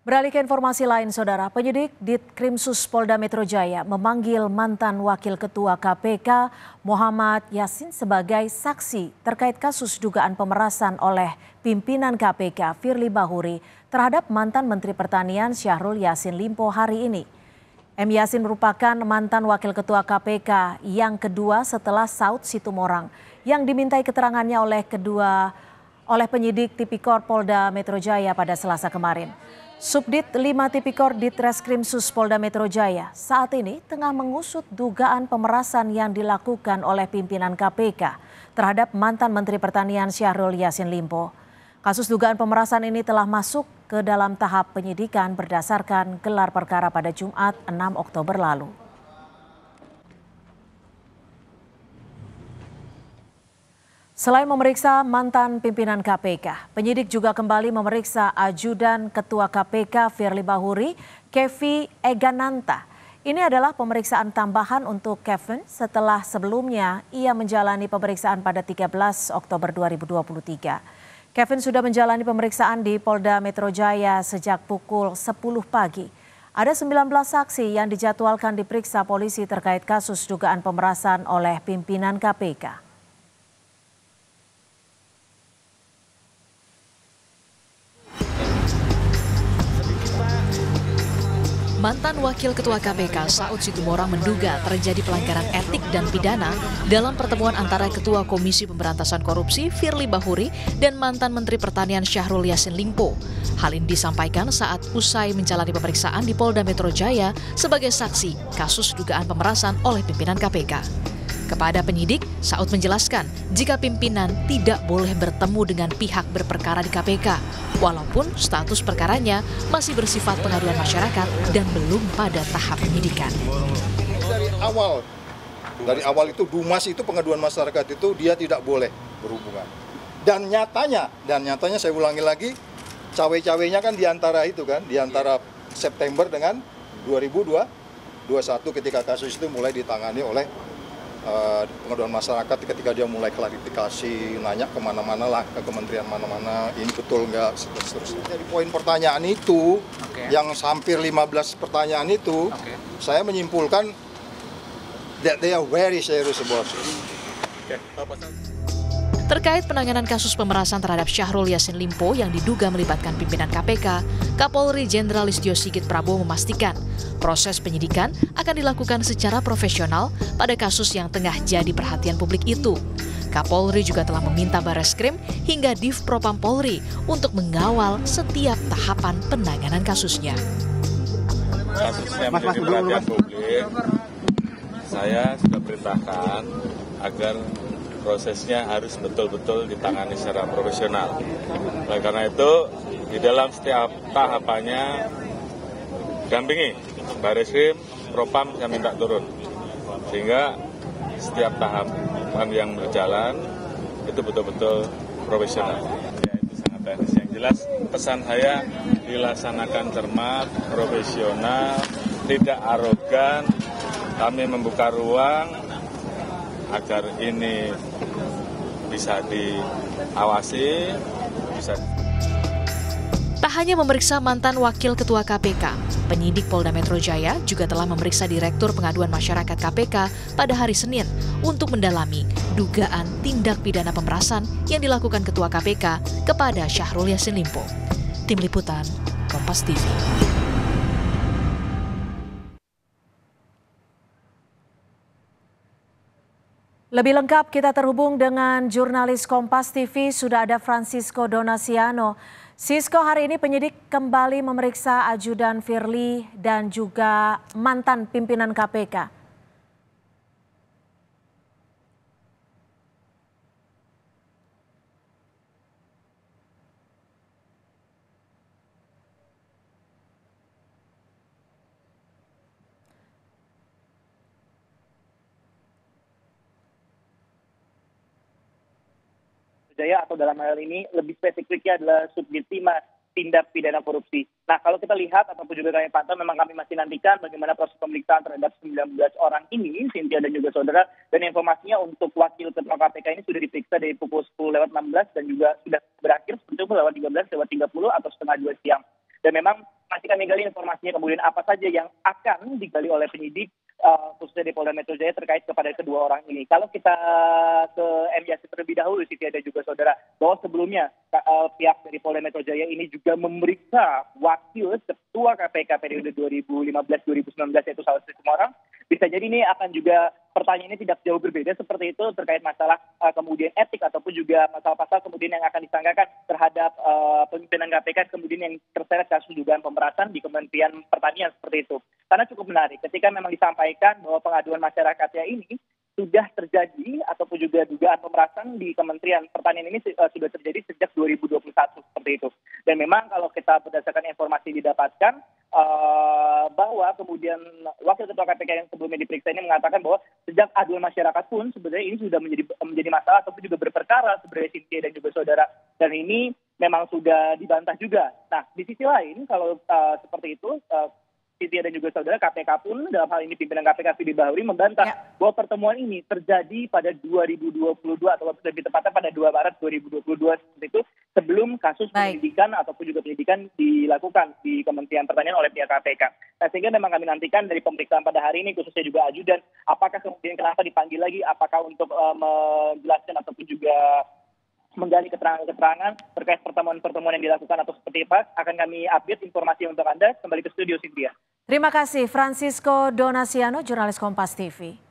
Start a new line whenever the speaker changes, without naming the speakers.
Beralih ke informasi lain, Saudara, penyidik Ditkrimsus Polda Metro Jaya memanggil mantan Wakil Ketua KPK Muhammad Yasin sebagai saksi terkait kasus dugaan pemerasan oleh pimpinan KPK Firly Bahuri terhadap mantan Menteri Pertanian Syahrul Yassin Limpo hari ini. M. Yasin merupakan mantan Wakil Ketua KPK yang kedua setelah Saud Situmorang yang dimintai keterangannya oleh penyidik Tipikor Polda Metro Jaya pada Selasa kemarin. Subdit 5 Tipikor Ditreskrimsus Polda Metro Jaya saat ini tengah mengusut dugaan pemerasan yang dilakukan oleh pimpinan KPK terhadap mantan Menteri Pertanian Syahrul Yassin Limpo. Kasus dugaan pemerasan ini telah masuk ke dalam tahap penyidikan berdasarkan gelar perkara pada Jumat 6 Oktober lalu. Selain memeriksa mantan pimpinan KPK, penyidik juga kembali memeriksa ajudan Ketua KPK Firly Bahuri, Kevi Egananta. Ini adalah pemeriksaan tambahan untuk Kevin setelah sebelumnya ia menjalani pemeriksaan pada 13 Oktober 2023. Kevin sudah menjalani pemeriksaan di Polda Metro Jaya sejak pukul 10 pagi. Ada 19 saksi yang dijadwalkan diperiksa polisi terkait kasus dugaan pemerasan oleh pimpinan KPK.
Mantan Wakil Ketua KPK Saud Situmorang menduga terjadi pelanggaran etik dan pidana dalam pertemuan antara Ketua Komisi Pemberantasan Korupsi Firly Bahuri dan mantan Menteri Pertanian Syahrul Yassin Limpo. Hal ini disampaikan saat usai menjalani pemeriksaan di Polda Metro Jaya sebagai saksi kasus dugaan pemerasan oleh pimpinan KPK. Kepada penyidik, Saud menjelaskan jika pimpinan tidak boleh bertemu dengan pihak berperkara di KPK, walaupun status perkaranya masih bersifat pengaduan masyarakat dan belum pada tahap penyidikan.
Dari awal itu Dumas itu pengaduan masyarakat itu dia tidak boleh berhubungan. Dan nyatanya saya ulangi lagi, cawe-cawenya kan diantara September dengan 2021 ketika kasus itu mulai ditangani oleh pengaduan masyarakat ketika dia mulai klarifikasi, nanya kemana-mana lah, ke kementerian mana-mana, ini betul nggak, seterusnya. Jadi poin pertanyaan itu, yang hampir 15 pertanyaan itu, saya menyimpulkan that they are very serious about it.
Terkait penanganan kasus pemerasan terhadap Syahrul Yassin Limpo yang diduga melibatkan pimpinan KPK, Kapolri Jenderal Listio Sigit Prabowo memastikan proses penyidikan akan dilakukan secara profesional pada kasus yang tengah jadi perhatian publik itu. Kapolri juga telah meminta Bareskrim hingga Div Propam Polri untuk mengawal setiap tahapan penanganan kasusnya.
Kasusnya menjadi perhatian publik, saya sudah perintahkan agar prosesnya harus betul-betul ditangani secara profesional. Oleh karena itu, di dalam setiap tahapannya dampingi Bareskrim, Propam saya minta turun. Sehingga setiap tahapan yang berjalan itu betul-betul profesional. Ya, itu sangat teknis. Yang jelas pesan saya dilaksanakan cermat, profesional, tidak arogan. Kami membuka ruang agar ini bisa diawasi, bisa.
Tak hanya memeriksa mantan Wakil Ketua KPK, penyidik Polda Metro Jaya juga telah memeriksa Direktur Pengaduan Masyarakat KPK pada hari Senin untuk mendalami dugaan tindak pidana pemerasan yang dilakukan Ketua KPK kepada Syahrul Yassin Limpo. Tim Liputan, Kompas TV.
Lebih lengkap kita terhubung dengan jurnalis Kompas TV, sudah ada Francisco Donasiano. Sisko, hari ini penyidik kembali memeriksa ajudan Firly dan juga mantan pimpinan KPK.
Jaya atau dalam hal ini lebih spesifiknya adalah Subdit 5 tindak pidana korupsi. Nah, kalau kita lihat ataupun juga kami pantau, memang kami masih nantikan bagaimana proses pemeriksaan terhadap 19 orang ini, Cynthia dan juga saudara, dan informasinya untuk Wakil Ketua KPK ini sudah diperiksa dari pukul 10.16 dan juga sudah berakhir seperti lewat 13.30 atau setengah 2 siang. Dan memang masih kami gali informasinya kemudian apa saja yang akan digali oleh penyidik khususnya di Polda Metro Jaya terkait kepada kedua orang ini. Kalau kita ke M. Yasin terlebih dahulu, Siti dan juga saudara, bahwa sebelumnya pihak dari Polda Metro Jaya ini juga memeriksa wakil ketua KPK periode 2015-2019 yaitu Saud Situmorang. Bisa jadi ini akan juga pertanyaan ini tidak jauh berbeda seperti itu terkait masalah kemudian etik ataupun juga pasal-pasal kemudian yang akan disangkakan terhadap pimpinan KPK kemudian yang terseret kasus dugaan pemerasan di Kementerian Pertanian seperti itu. Karena cukup menarik ketika memang disampaikan bahwa pengaduan masyarakatnya ini sudah terjadi ataupun juga dugaan pemerasan di Kementerian Pertanian ini sudah terjadi sejak 2021 seperti itu. Dan memang kalau kita berdasarkan informasi didapatkan bahwa kemudian Wakil Ketua KPK yang sebelumnya diperiksa ini mengatakan bahwa sejak aduan masyarakat pun sebenarnya ini sudah menjadi masalah ataupun juga berperkara sebenarnya Cynthia dan juga saudara. Dan ini memang sudah dibantah juga. Nah, di sisi lain kalau seperti itu Cynthia dan juga saudara, KPK pun dalam hal ini pimpinan KPK Firly Bahuri membantah bahwa pertemuan ini terjadi pada 2022 atau lebih tepatnya pada 2 Maret 2022 seperti itu sebelum kasus penyelidikan ataupun juga penyidikan dilakukan di Kementerian Pertanian oleh pihak KPK. Nah, sehingga memang kami nantikan dari pemeriksaan pada hari ini khususnya juga ajudan apakah kemudian kenapa dipanggil lagi, apakah untuk menjelaskan ataupun juga menggali keterangan-keterangan terkait pertemuan-pertemuan yang dilakukan atau seperti apa, akan kami update informasi untuk Anda kembali ke studio Cynthia.
Terima kasih Francisco Donasiano, jurnalis Kompas TV.